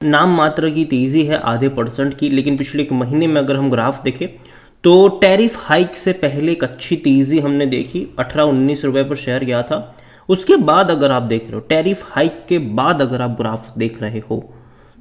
नाम मात्र की तेज़ी है आधे % की, लेकिन पिछले एक महीने में अगर हम ग्राफ देखें तो टैरिफ हाइक से पहले एक अच्छी तेज़ी हमने देखी, 18-19 रुपए पर शेयर गया था। उसके बाद अगर आप देख रहे हो, टैरिफ हाइक के बाद अगर आप ग्राफ देख रहे हो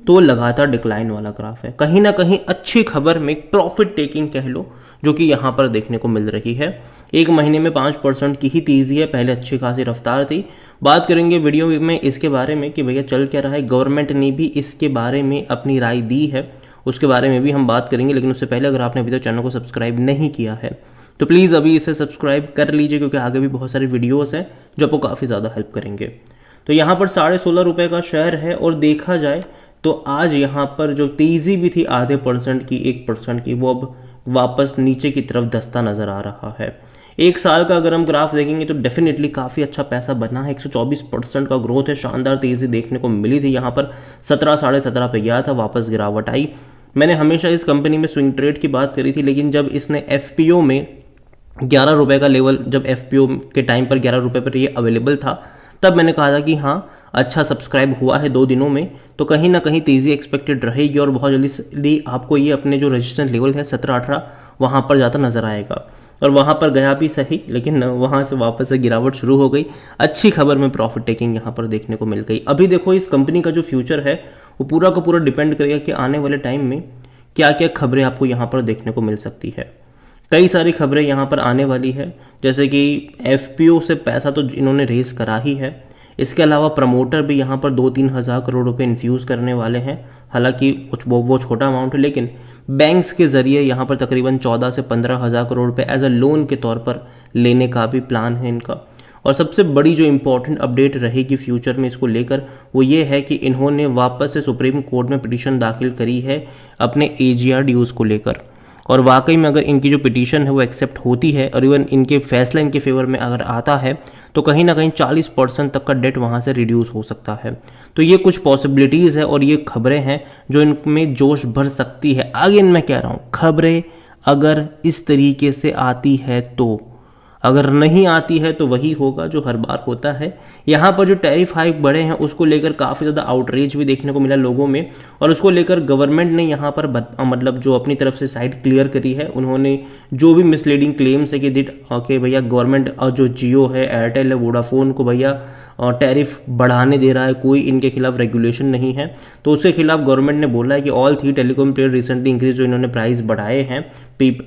तो लगातार डिक्लाइन वाला ग्राफ है। कहीं ना कहीं अच्छी खबर में प्रॉफिट टेकिंग कह लो, जो कि यहाँ पर देखने को मिल रही है। एक महीने में 5% की ही तेज़ी है, पहले अच्छी खासी रफ्तार थी। बात करेंगे वीडियो में इसके बारे में कि भैया चल क्या रहा है। गवर्नमेंट ने भी इसके बारे में अपनी राय दी है, उसके बारे में भी हम बात करेंगे। लेकिन उससे पहले अगर आपने अभी तक चैनल को सब्सक्राइब नहीं किया है तो प्लीज़ अभी इसे सब्सक्राइब कर लीजिए, क्योंकि आगे भी बहुत सारे वीडियोस हैं जो आपको काफ़ी ज़्यादा हेल्प करेंगे। तो यहाँ पर 16.5 रुपये का शेयर है, और देखा जाए तो आज यहाँ पर जो तेज़ी भी थी आधे % की, 1% की, वो अब वापस नीचे की तरफ धंसता नज़र आ रहा है। एक साल का अगर हम ग्राफ देखेंगे तो डेफिनेटली काफ़ी अच्छा पैसा बना है। 124% का ग्रोथ है, शानदार तेज़ी देखने को मिली थी। यहाँ पर 17, 17.5 पे गया था, वापस गिरावट आई। मैंने हमेशा इस कंपनी में स्विंग ट्रेड की बात करी थी, लेकिन जब इसने FPO में 11 रुपये का लेवल, जब FPO के टाइम पर 11 रुपये पर ये अवेलेबल था, तब मैंने कहा था कि हाँ अच्छा सब्सक्राइब हुआ है 2 दिनों में, तो कहीं ना कहीं तेज़ी एक्सपेक्टेड रहेगी और बहुत जल्दी आपको ये अपने जो रेजिस्टेंस लेवल है 17-18 वहाँ पर जाता नज़र आएगा। और वहाँ पर गया भी सही, लेकिन वहाँ से वापस से गिरावट शुरू हो गई। अच्छी खबर में प्रॉफिट टेकिंग यहाँ पर देखने को मिल गई। अभी देखो इस कंपनी का जो फ्यूचर है वो पूरा का पूरा डिपेंड करेगा कि आने वाले टाइम में क्या क्या खबरें आपको यहाँ पर देखने को मिल सकती है। कई सारी खबरें यहाँ पर आने वाली है, जैसे कि FPO से पैसा तो इन्होंने रेस करा ही है। इसके अलावा प्रमोटर भी यहाँ पर 2-3 हज़ार करोड़ रुपए इन्फ्यूज़ करने वाले हैं। हालांकि वो छोटा अमाउंट है, लेकिन बैंक्स के ज़रिए यहाँ पर तकरीबन 14 से 15 हज़ार करोड़ रुपए एज अ लोन के तौर पर लेने का भी प्लान है इनका। और सबसे बड़ी जो इम्पोर्टेंट अपडेट रहेगी फ्यूचर में इसको लेकर, वो ये है कि इन्होंने वापस से सुप्रीम कोर्ट में पिटीशन दाखिल करी है अपने AGR ड्यूज़ को लेकर। और वाकई में अगर इनकी जो पिटीशन है वो एक्सेप्ट होती है और इवन इनके फैसला इनके फेवर में अगर आता है, तो कहीं ना कहीं 40% तक का डेट वहाँ से रिड्यूस हो सकता है। तो ये कुछ पॉसिबिलिटीज़ है और ये खबरें हैं जो इनमें जोश भर सकती है। आगे मैं कह रहा हूँ, खबरें अगर इस तरीके से आती है तो, अगर नहीं आती है तो वही होगा जो हर बार होता है। यहाँ पर जो टैरिफ हाइक बढ़े हैं उसको लेकर काफ़ी ज़्यादा आउटरीच भी देखने को मिला लोगों में, और उसको लेकर गवर्नमेंट ने यहाँ पर मतलब जो अपनी तरफ से साइड क्लियर करी है, उन्होंने जो भी मिसलीडिंग क्लेम्स है कि भैया गवर्नमेंट जो जियो है, एयरटेल है, वोडाफोन को भैया टैरिफ बढ़ाने दे रहा है, कोई इनके खिलाफ रेगुलेशन नहीं है, तो उसके खिलाफ गवर्नमेंट ने बोला है कि all 3 telecom player recently increase, जो इन्होंने प्राइस बढ़ाए हैं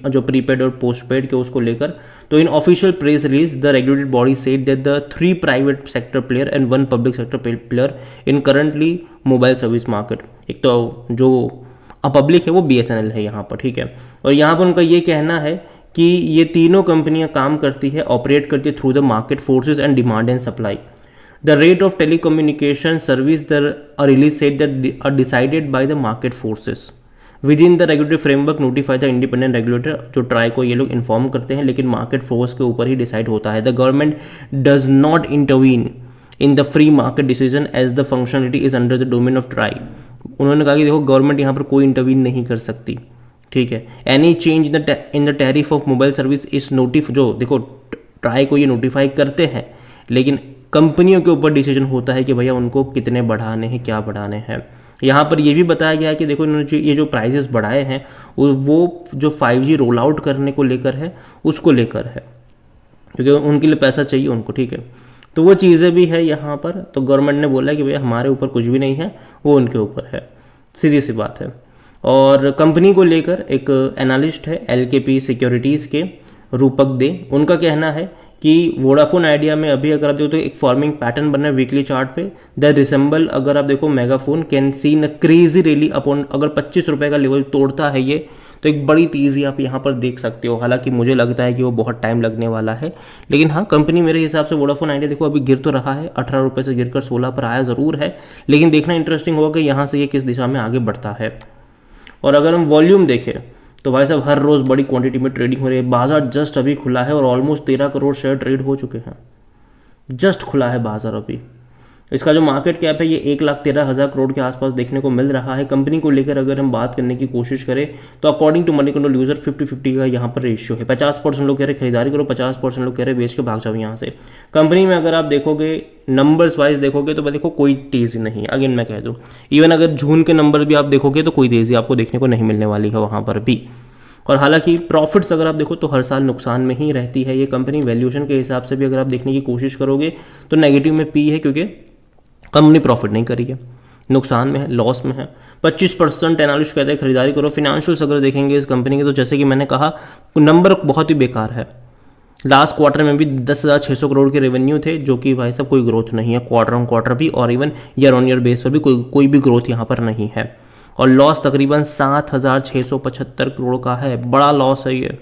जो प्रीपेड और पोस्टपेड के, उसको लेकर। तो इन official press release the regulated body said that the 3 private sector player and 1 public sector player in currently mobile service market. एक तो जो पब्लिक है वो BSNL है यहाँ पर, ठीक है। और यहाँ पर उनका ये कहना है कि ये तीनों कंपनियां काम करती है, ऑपरेट करती है through the market forces and demand and supply. The rate of telecommunication service the release said that are decided by the market forces within the regulatory framework notify the independent regulator। जो try को ये लोग inform करते हैं, लेकिन market force के ऊपर ही decide होता है। The government does not intervene in the free market decision as the functionality is under the domain of TRAI। उन्होंने कहा कि देखो गवर्नमेंट यहाँ पर कोई इंटरवीन नहीं कर सकती, ठीक है। Any change in the tariff of mobile service is notify, जो देखो ट्राई को ये नोटिफाई करते हैं, लेकिन कंपनियों के ऊपर डिसीजन होता है कि भैया उनको कितने बढ़ाने हैं, क्या बढ़ाने हैं। यहाँ पर ये भी बताया गया है कि देखो इन्होंने ये जो प्राइजेस बढ़ाए हैं वो जो 5G रोल आउट करने को लेकर है, उसको लेकर है, क्योंकि उनके लिए पैसा चाहिए उनको, ठीक है। तो वो चीज़ें भी है यहाँ पर। तो गवर्नमेंट ने बोला कि भैया हमारे ऊपर कुछ भी नहीं है, वो उनके ऊपर है, सीधी सी बात है। और कंपनी को लेकर एक एनालिस्ट है LKP सिक्योरिटीज़ के, रूपक दे, उनका कहना है कि वोडाफोन आइडिया में अभी अगर आप देखो तो एक फॉर्मिंग पैटर्न बन रहा है वीकली चार्ट पे। द रिसेंबल, अगर आप देखो megaphone can seen a crazy rally upon, अगर 25 रुपये का लेवल तोड़ता है ये, तो एक बड़ी तेज़ी आप यहाँ पर देख सकते हो। हालांकि मुझे लगता है कि वो बहुत टाइम लगने वाला है, लेकिन हाँ कंपनी मेरे हिसाब से वोडाफोन आइडिया देखो अभी गिर तो रहा है, 18 रुपये से गिरकर 16 पर आया ज़रूर है, लेकिन देखना इंटरेस्टिंग होगा कि यहाँ से ये किस दिशा में आगे बढ़ता है। और अगर हम वॉल्यूम देखें तो भाई साहब हर रोज़ बड़ी क्वांटिटी में ट्रेडिंग हो रही है। बाजार जस्ट अभी खुला है और ऑलमोस्ट 13 करोड़ शेयर ट्रेड हो चुके हैं, जस्ट खुला है बाजार अभी। इसका जो मार्केट कैप है ये 1,13,000 करोड़ के आसपास देखने को मिल रहा है। कंपनी को लेकर अगर हम बात करने की कोशिश करें तो according to Moneycontrol user 50-50 का यहाँ पर रेशियो है। 50% लोग कह रहे खरीदारी करो, 50% लोग कह रहे बेच के भाग जाओ यहाँ से। कंपनी में अगर आप देखोगे नंबर्स वाइज देखोगे तो देखो कोई तेजी नहीं, अगेन मैं कह दूँ। इवन अगर जून के नंबर भी आप देखोगे तो कोई तेजी आपको देखने को नहीं मिलने वाली है वहाँ पर भी। और हालांकि प्रॉफिट्स अगर आप देखो तो हर साल नुकसान में ही रहती है ये कंपनी। वैल्यूएशन के हिसाब से भी अगर आप देखने की कोशिश करोगे तो नेगेटिव में पी है, क्योंकि कंपनी प्रॉफिट नहीं करी है, नुकसान में है, लॉस में है। 25% एनालिस्ट कहते हैं खरीदारी करो। फिनेंशियल्स अगर देखेंगे इस कंपनी के तो जैसे कि मैंने कहा नंबर बहुत ही बेकार है। लास्ट क्वार्टर में भी 10,600 करोड़ के रेवेन्यू थे, जो कि भाई साहब कोई ग्रोथ नहीं है क्वार्टर ऑन क्वार्टर भी, और even year on year base पर भी कोई भी ग्रोथ यहाँ पर नहीं है। और लॉस तकरीबन 7,675 करोड़ का है, बड़ा लॉस है ये।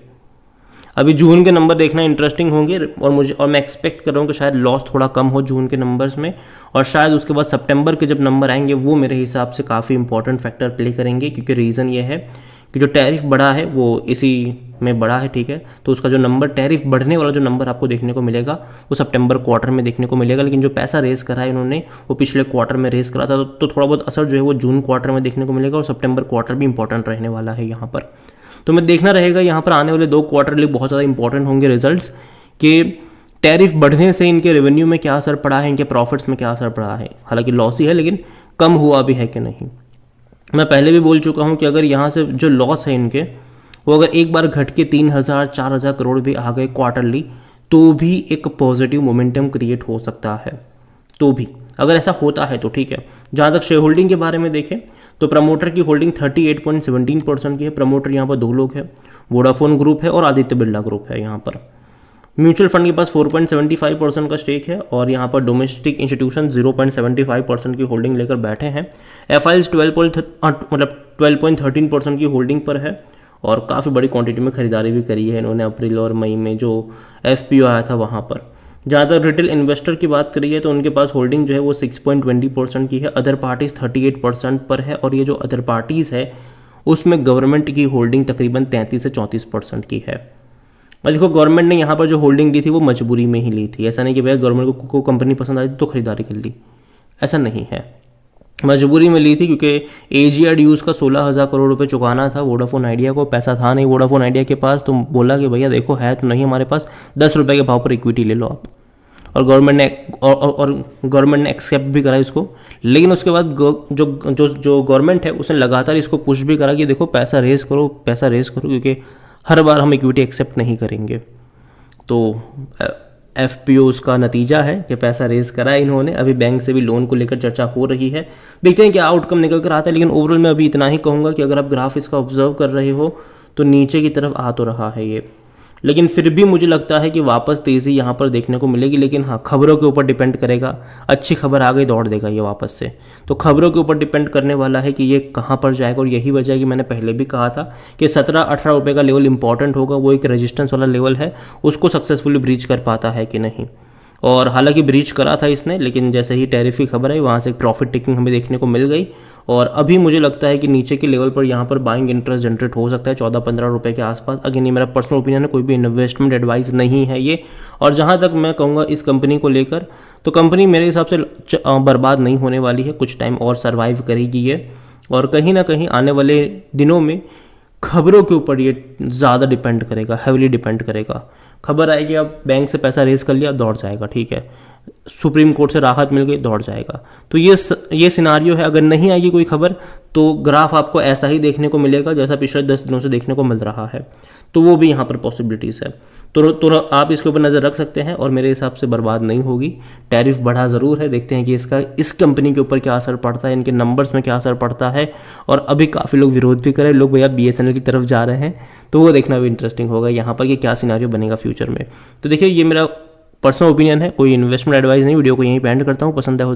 अभी जून के नंबर देखना इंटरेस्टिंग होंगे और मैं एक्सपेक्ट कर रहा हूँ कि शायद लॉस थोड़ा कम हो जून के नंबर्स में, और शायद उसके बाद सितंबर के जब नंबर आएंगे वो मेरे हिसाब से काफ़ी इंपॉर्टेंट फैक्टर प्ले करेंगे, क्योंकि रीज़न ये है कि जो टैरिफ बढ़ा है वो इसी में बढ़ा है, ठीक है। तो उसका जो नंबर टैरिफ बढ़ने वाला जो नंबर आपको देखने को मिलेगा वो सितंबर क्वार्टर में देखने को मिलेगा, लेकिन जो पैसा रेस करा है इन्होंने वो पिछले क्वार्टर में रेस करा था, तो थोड़ा बहुत असर जो है वो जून क्वार्टर में देखने को मिलेगा, और सितंबर क्वार्टर भी इंपॉर्टेंट रहने वाला है यहाँ पर। तो मैं देखना रहेगा यहाँ पर आने वाले 2 क्वार्टर लिए बहुत ज़्यादा इंपॉर्टेंट होंगे रिजल्ट्स, कि टैरिफ बढ़ने से इनके रेवेन्यू में क्या असर पड़ा है, इनके प्रॉफिट्स में क्या असर पड़ा है। हालांकि लॉस ही है लेकिन कम हुआ भी है कि नहीं। मैं पहले भी बोल चुका हूँ कि अगर यहाँ से जो लॉस है इनके वो अगर एक बार घट के 3,000-4,000 करोड़ भी आ गए क्वार्टरली तो भी एक पॉजिटिव मोमेंटम क्रिएट हो सकता है। तो भी अगर ऐसा होता है तो ठीक है। जहाँ तक शेयर होल्डिंग के बारे में देखें तो प्रमोटर की होल्डिंग 38.17% की है। प्रमोटर यहाँ पर 2 लोग हैं, वोडाफोन ग्रुप है और आदित्य बिरला ग्रुप है। यहाँ पर म्यूचुअल फंड के पास 4.75% का स्टेक है, और यहाँ पर डोमेस्टिक इंस्टीट्यूशन 0.75% की होल्डिंग लेकर बैठे हैं। एफआईएल्स 12.13% की होल्डिंग पर है, और काफ़ी बड़ी क्वांटिटी में खरीदारी भी करी है इन्होंने अप्रैल और मई में जो एफपीओ आया था वहाँ पर। जहाँ तक रिटेल इन्वेस्टर की बात करी है तो उनके पास होल्डिंग जो है वो 6.20% की है। अदर पार्टीज़ 38% पर है, और ये जो अदर पार्टीज़ है उसमें गवर्नमेंट की होल्डिंग तकरीबन 33 से 34% की है। और देखो गवर्नमेंट ने यहाँ पर जो होल्डिंग ली थी वो मजबूरी में ही ली थी, ऐसा नहीं कि भैया गवर्नमेंट को कंपनी पसंद आई तो खरीदारी कर ली, ऐसा नहीं है। मजबूरी में ली थी क्योंकि एजीआर ड्यूज़ का 16,000 करोड़ रुपए चुकाना था वोडाफोन आइडिया को। पैसा था नहीं वोडाफोन आइडिया के पास, तो बोला कि भैया देखो है तो नहीं हमारे पास, 10 रुपये के भाव पर इक्विटी ले लो आप। और गवर्नमेंट ने एक्सेप्ट भी करा इसको। लेकिन उसके बाद जो गवर्नमेंट है उसने लगातार इसको पुश भी करा कि देखो पैसा रेस करो, क्योंकि हर बार हम इक्विटी एक्सेप्ट नहीं करेंगे। तो एफपीओ का नतीजा है कि पैसा रेज करा है इन्होंने। अभी बैंक से भी लोन को लेकर चर्चा हो रही है, देखते हैं क्या आउटकम निकल कर आता है। लेकिन ओवरऑल मैं अभी इतना ही कहूँगा कि अगर आप ग्राफ इसका ऑब्जर्व कर रहे हो तो नीचे की तरफ आ तो रहा है ये, लेकिन फिर भी मुझे लगता है कि वापस तेज़ी यहाँ पर देखने को मिलेगी। लेकिन हाँ, खबरों के ऊपर डिपेंड करेगा। अच्छी खबर आ गई दौड़ देगा ये वापस से, तो खबरों के ऊपर डिपेंड करने वाला है कि ये कहाँ पर जाएगा। और यही वजह है कि मैंने पहले भी कहा था कि 17-18 रुपये का लेवल इंपॉर्टेंट होगा। वो एक रेजिस्टेंस वाला लेवल है, उसको सक्सेसफुली ब्रीच कर पाता है कि नहीं। और हालांकि ब्रीच करा था इसने, लेकिन जैसे ही टैरिफ की खबर आई वहाँ से प्रॉफिट टेकिंग हमें देखने को मिल गई। और अभी मुझे लगता है कि नीचे के लेवल पर यहाँ पर बाइंग इंटरेस्ट जनरेट हो सकता है 14-15 रुपये के आसपास। अगेन ये मेरा पर्सनल ओपिनियन है, कोई भी इन्वेस्टमेंट एडवाइस नहीं है ये। और जहाँ तक मैं कहूँगा इस कंपनी को लेकर, तो कंपनी मेरे हिसाब से बर्बाद नहीं होने वाली है, कुछ टाइम और सर्वाइव करेगी ये। और कहीं ना कहीं आने वाले दिनों में खबरों के ऊपर ये ज़्यादा डिपेंड करेगा, हैविली डिपेंड करेगा। खबर आएगी अब बैंक से पैसा रेज कर लिया दौड़ जाएगा, ठीक है। सुप्रीम कोर्ट से राहत मिल गई दौड़ जाएगा। तो ये सिनारियो है। अगर नहीं आएगी कोई खबर तो ग्राफ आपको ऐसा ही देखने को मिलेगा जैसा पिछले 10 दिनों से देखने को मिल रहा है। तो वो भी यहाँ पर पॉसिबिलिटीज़ है। तो आप इसके ऊपर नज़र रख सकते हैं, और मेरे हिसाब से बर्बाद नहीं होगी। टैरिफ बढ़ा ज़रूर है, देखते हैं कि इसका इस कंपनी के ऊपर क्या असर पड़ता है, इनके नंबर्स में क्या असर पड़ता है। और अभी काफ़ी लोग विरोध भी करें, लोग भैया BSNL की तरफ जा रहे हैं, तो वो देखना भी इंटरेस्टिंग होगा यहाँ पर कि क्या सिनारियो बनेगा फ्यूचर में। तो देखिए ये मेरा पर्सनल ओपिनियन है, कोई इन्वेस्टमेंट एडवाइस नहीं। वीडियो को यहीं पे एंड करता हूँ, पसंद है